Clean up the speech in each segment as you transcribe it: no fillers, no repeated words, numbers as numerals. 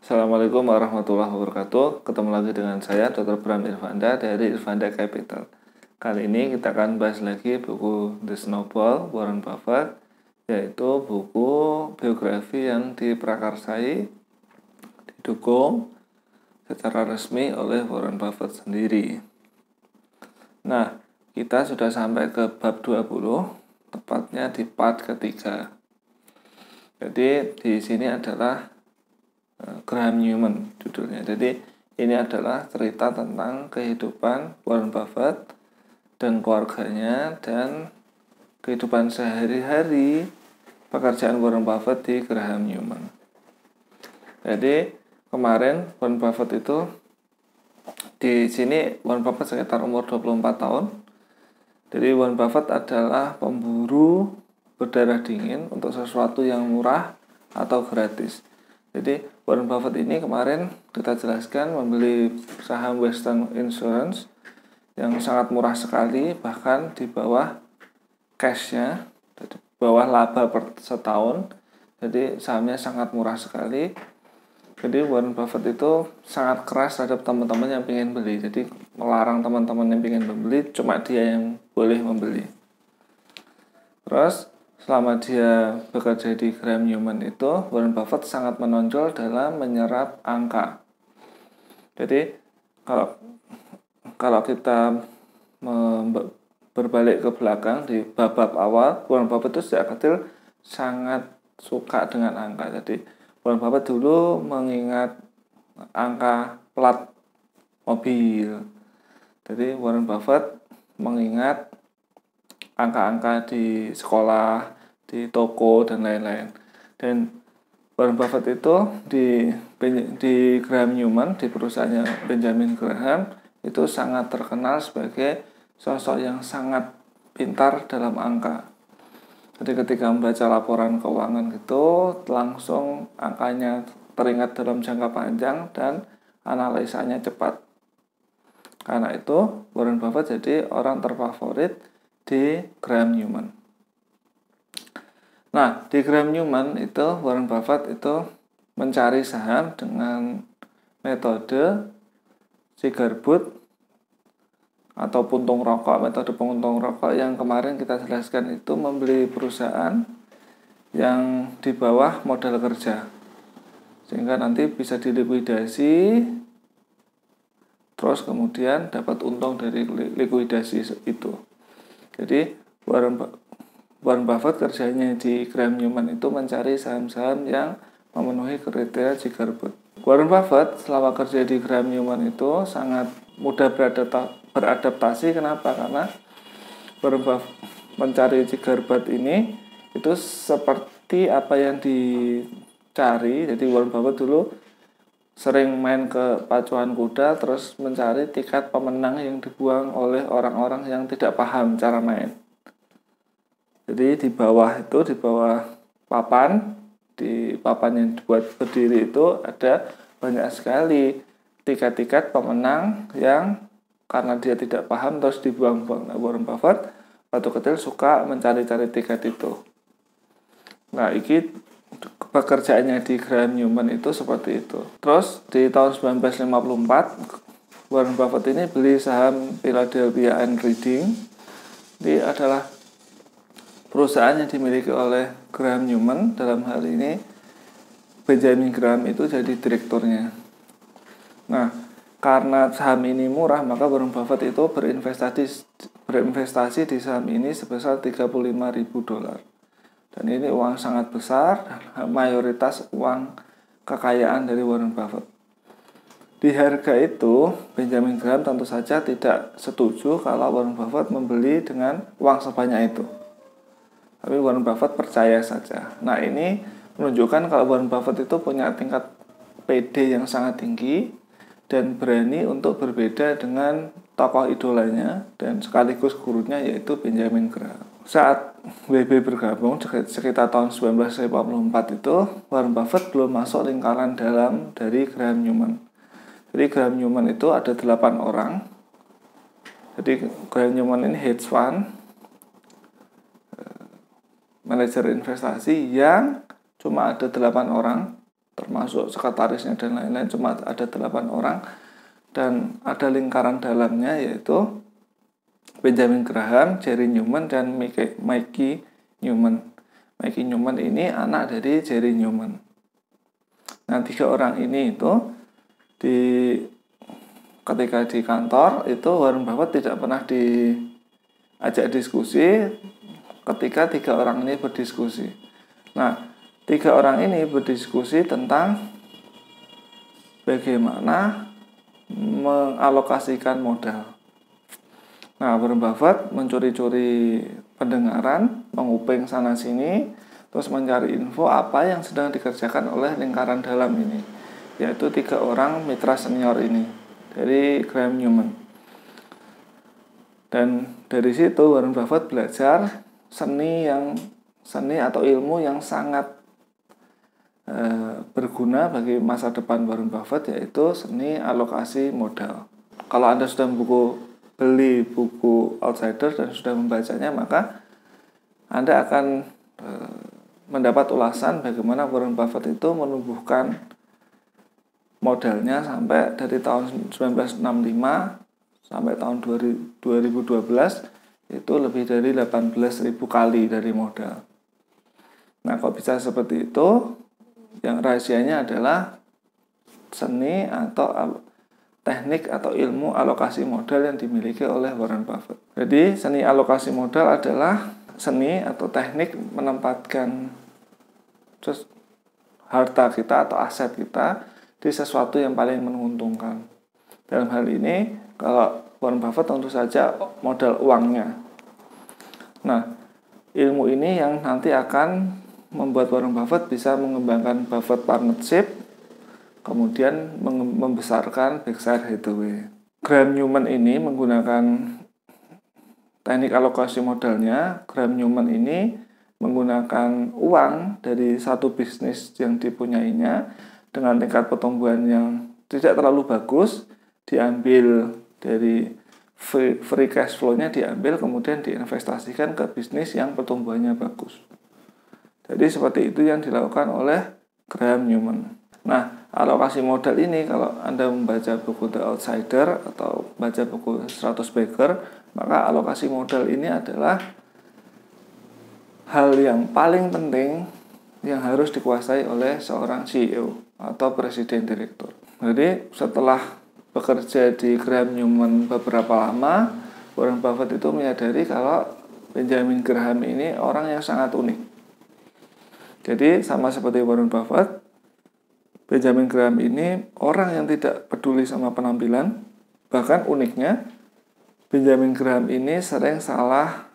Assalamualaikum warahmatullahi wabarakatuh. Ketemu lagi dengan saya Dr. Bram Irvanda dari Irvanda Capital. Kali ini kita akan bahas lagi buku The Snowball Warren Buffett, yaitu buku biografi yang diprakarsai, didukung secara resmi oleh Warren Buffett sendiri. Nah, kita sudah sampai ke bab 20, tepatnya di part ketiga. Jadi di sini adalah Graham Newman judulnya. Jadi ini adalah cerita tentang kehidupan Warren Buffett dan keluarganya dan kehidupan sehari-hari pekerjaan Warren Buffett di Graham Newman. Jadi kemarin Warren Buffett itu di sini Warren Buffett sekitar umur 24 tahun. Jadi Warren Buffett adalah pemburu berdarah dingin untuk sesuatu yang murah atau gratis. Jadi Warren Buffett ini kemarin kita jelaskan membeli saham Western Insurance yang sangat murah sekali, bahkan di bawah cashnya, di bawah laba per setahun. Jadi sahamnya sangat murah sekali. Jadi Warren Buffett itu sangat keras terhadap teman-teman yang ingin beli. Jadi melarang teman-teman yang ingin membeli, cuma dia yang boleh membeli. Terus selama dia bekerja di Graham Newman itu, Warren Buffett sangat menonjol dalam menyerap angka. Jadi kalau kita berbalik ke belakang di bab-bab awal, Warren Buffett itu sejak kecil sangat suka dengan angka. Jadi Warren Buffett dulu mengingat angka plat mobil. Jadi Warren Buffett mengingat angka-angka di sekolah, di toko, dan lain-lain. Dan Warren Buffett itu di Graham Newman, di perusahaannya Benjamin Graham, itu sangat terkenal sebagai sosok yang sangat pintar dalam angka. Jadi ketika membaca laporan keuangan gitu, langsung angkanya teringat dalam jangka panjang dan analisanya cepat. Karena itu Warren Buffett jadi orang terfavorit di Graham Newman. Nah, di Graham Newman itu Warren Buffett itu mencari saham dengan metode cigar butt atau puntung rokok. Metode puntung rokok yang kemarin kita jelaskan itu membeli perusahaan yang di bawah modal kerja, sehingga nanti bisa dilikuidasi, terus kemudian dapat untung dari likuidasi itu. Jadi Warren Buffett kerjanya di Graham Newman itu mencari saham-saham yang memenuhi kriteria cigar butt. Warren Buffett selama kerja di Graham Newman itu sangat mudah beradaptasi. Kenapa? Karena Warren Buffett mencari cigar butt ini itu seperti apa yang dicari. Jadi Warren Buffett dulu sering main ke pacuan kuda, terus mencari tiket pemenang yang dibuang oleh orang-orang yang tidak paham cara main. Jadi di bawah papan, di papan yang dibuat berdiri itu ada banyak sekali tiket-tiket pemenang yang karena dia tidak paham terus dibuang-buang. Nah, Warren Buffett waktu kecil suka mencari-cari tiket itu. Nah, ini pekerjaannya di Graham Newman itu seperti itu. Terus di tahun 1954 Warren Buffett ini beli saham Philadelphia and Reading. Ini adalah perusahaan yang dimiliki oleh Graham Newman. Dalam hal ini Benjamin Graham itu jadi direkturnya. Nah, karena saham ini murah, maka Warren Buffett itu berinvestasi di saham ini sebesar $35.000. Dan ini uang sangat besar, mayoritas uang kekayaan dari Warren Buffett. Di harga itu, Benjamin Graham tentu saja tidak setuju kalau Warren Buffett membeli dengan uang sebanyak itu. Tapi Warren Buffett percaya saja. Nah, ini menunjukkan kalau Warren Buffett itu punya tingkat PD yang sangat tinggi dan berani untuk berbeda dengan tokoh idolanya dan sekaligus gurunya, yaitu Benjamin Graham. Saat WB bergabung sekitar tahun 1954 itu, Warren Buffett belum masuk lingkaran dalam dari Graham Newman. Jadi Graham Newman itu ada 8 orang. Jadi Graham Newman ini hedge fund, manajer investasi yang cuma ada 8 orang. termasuk sekretarisnya dan lain-lain, cuma ada 8 orang, dan ada lingkaran dalamnya yaitu Benjamin Graham, Jerry Newman, dan Mickey Newman. Mickey Newman ini anak dari Jerry Newman. Nah, 3 orang ini itu ketika di kantor itu Warren Buffett tidak pernah diajak diskusi ketika 3 orang ini berdiskusi. Nah, 3 orang ini berdiskusi tentang bagaimana mengalokasikan modal. Nah, Warren Buffett mencuri-curi pendengaran, menguping sana-sini, terus mencari info apa yang sedang dikerjakan oleh lingkaran dalam ini, yaitu 3 orang mitra senior ini dari Graham Newman. Dan dari situ Warren Buffett belajar seni atau ilmu yang sangat berguna bagi masa depan Warren Buffett, yaitu seni alokasi modal. Kalau Anda sudah beli buku Outsider dan sudah membacanya, maka Anda akan mendapat ulasan bagaimana Warren Buffett itu menumbuhkan modalnya sampai dari tahun 1965 sampai tahun 2012 itu lebih dari 18.000 kali dari modal. Nah, kok bisa seperti itu? Yang rahasianya adalah seni atau teknik atau ilmu alokasi modal yang dimiliki oleh Warren Buffett. Jadi, seni alokasi modal adalah seni atau teknik menempatkan harta kita atau aset kita di sesuatu yang paling menguntungkan. Dalam hal ini, kalau Warren Buffett tentu saja modal uangnya. Nah, ilmu ini yang nanti akan membuat Warren Buffett bisa mengembangkan Buffett Partnership, kemudian membesarkan Berkshire Hathaway. Graham Newman ini menggunakan teknik alokasi modalnya. Graham Newman ini menggunakan uang dari satu bisnis yang dipunyainya dengan tingkat pertumbuhan yang tidak terlalu bagus, diambil dari free cash flow-nya, diambil kemudian diinvestasikan ke bisnis yang pertumbuhannya bagus. Jadi seperti itu yang dilakukan oleh Graham Newman. Nah, alokasi modal ini kalau Anda membaca buku The Outsider atau baca buku 100 Bagger, maka alokasi modal ini adalah hal yang paling penting yang harus dikuasai oleh seorang CEO atau presiden direktur. Jadi setelah bekerja di Graham Newman beberapa lama, Warren Buffett itu menyadari kalau Benjamin Graham ini orang yang sangat unik. Jadi sama seperti Warren Buffett, Benjamin Graham ini orang yang tidak peduli sama penampilan. Bahkan uniknya, Benjamin Graham ini sering salah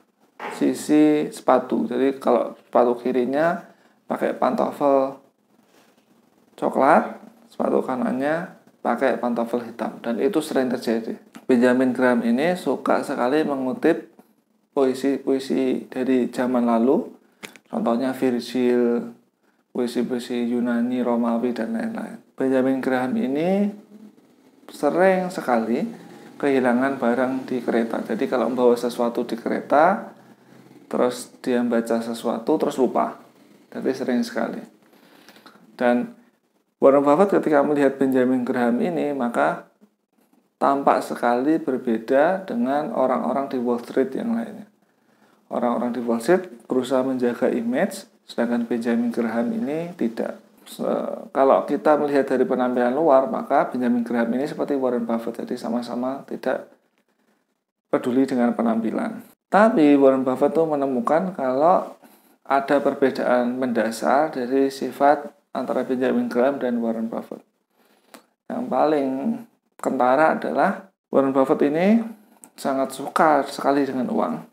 sisi sepatu. Jadi kalau sepatu kirinya pakai pantofel coklat, sepatu kanannya pakai pantofel hitam, dan itu sering terjadi. Benjamin Graham ini suka sekali mengutip puisi-puisi dari zaman lalu, contohnya Virgil, puisi-puisi Yunani, Romawi, dan lain-lain. Benjamin Graham ini sering sekali kehilangan barang di kereta. Jadi kalau membawa sesuatu di kereta, terus dia baca sesuatu, terus lupa. Jadi sering sekali. Dan Warren Buffett ketika melihat Benjamin Graham ini, maka tampak sekali berbeda dengan orang-orang di Wall Street yang lainnya. Orang-orang di Wall Street berusaha menjaga image, sedangkan Benjamin Graham ini tidak. Kalau kita melihat dari penampilan luar, maka Benjamin Graham ini seperti Warren Buffett, jadi sama-sama tidak peduli dengan penampilan. Tapi Warren Buffett itu menemukan kalau ada perbedaan mendasar dari sifat antara Benjamin Graham dan Warren Buffett. Yang paling kentara adalah Warren Buffett ini sangat suka sekali dengan uang.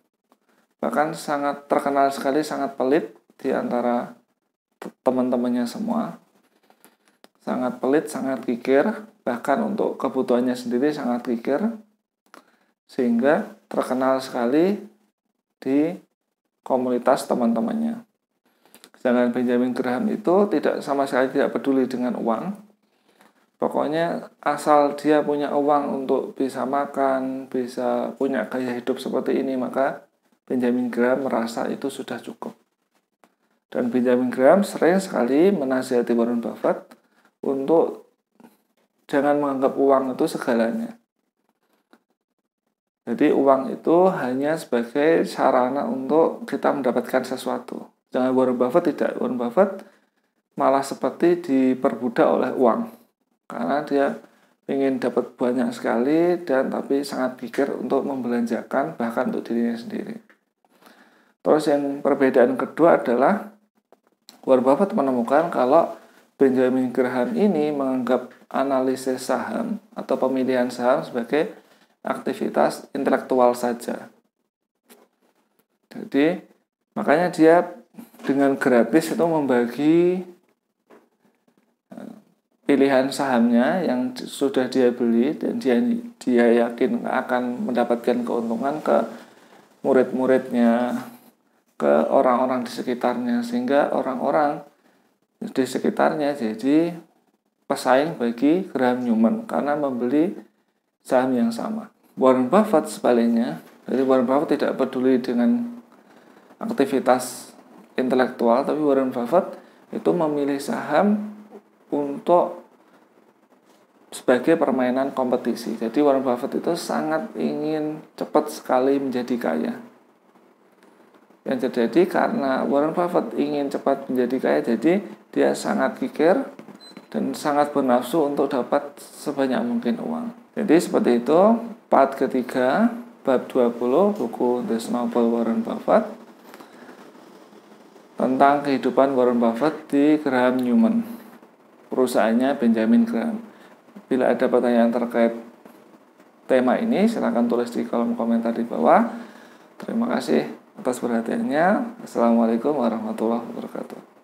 Bahkan sangat terkenal sekali, sangat pelit di antara teman-temannya semua. Sangat pelit, sangat kikir, bahkan untuk kebutuhannya sendiri sangat kikir, sehingga terkenal sekali di komunitas teman-temannya. Sedangkan Benjamin Graham itu sama sekali tidak peduli dengan uang. Pokoknya asal dia punya uang untuk bisa makan, bisa punya gaya hidup seperti ini, maka Benjamin Graham merasa itu sudah cukup. Dan Benjamin Graham sering sekali menasihati Warren Buffett untuk jangan menganggap uang itu segalanya. Jadi uang itu hanya sebagai sarana untuk kita mendapatkan sesuatu. Jangan Warren Buffett tidak. Warren Buffett malah seperti diperbudak oleh uang. Karena dia ingin dapat banyak sekali dan tapi sangat pikir untuk membelanjakan bahkan untuk dirinya sendiri. Terus yang perbedaan kedua adalah Warren Buffett menemukan kalau Benjamin Graham ini menganggap analisis saham atau pemilihan saham sebagai aktivitas intelektual saja. Jadi makanya dia dengan gratis itu membagi pilihan sahamnya yang sudah dia beli dan dia yakin akan mendapatkan keuntungan ke murid-muridnya, ke orang-orang di sekitarnya, sehingga orang-orang di sekitarnya jadi pesaing bagi Graham Newman karena membeli saham yang sama. Warren Buffett sebaliknya, jadi Warren Buffett tidak peduli dengan aktivitas intelektual, tapi Warren Buffett itu memilih saham untuk sebagai permainan kompetisi. Jadi Warren Buffett itu sangat ingin cepat sekali menjadi kaya. Yang terjadi karena Warren Buffett ingin cepat menjadi kaya, jadi dia sangat pikir dan sangat bernafsu untuk dapat sebanyak mungkin uang. Jadi seperti itu, part ketiga, bab 20, buku The Snowball Warren Buffett, tentang kehidupan Warren Buffett di Graham Newman, perusahaannya Benjamin Graham. Bila ada pertanyaan terkait tema ini, silakan tulis di kolom komentar di bawah. Terima kasih atas perhatiannya. Assalamualaikum warahmatullahi wabarakatuh.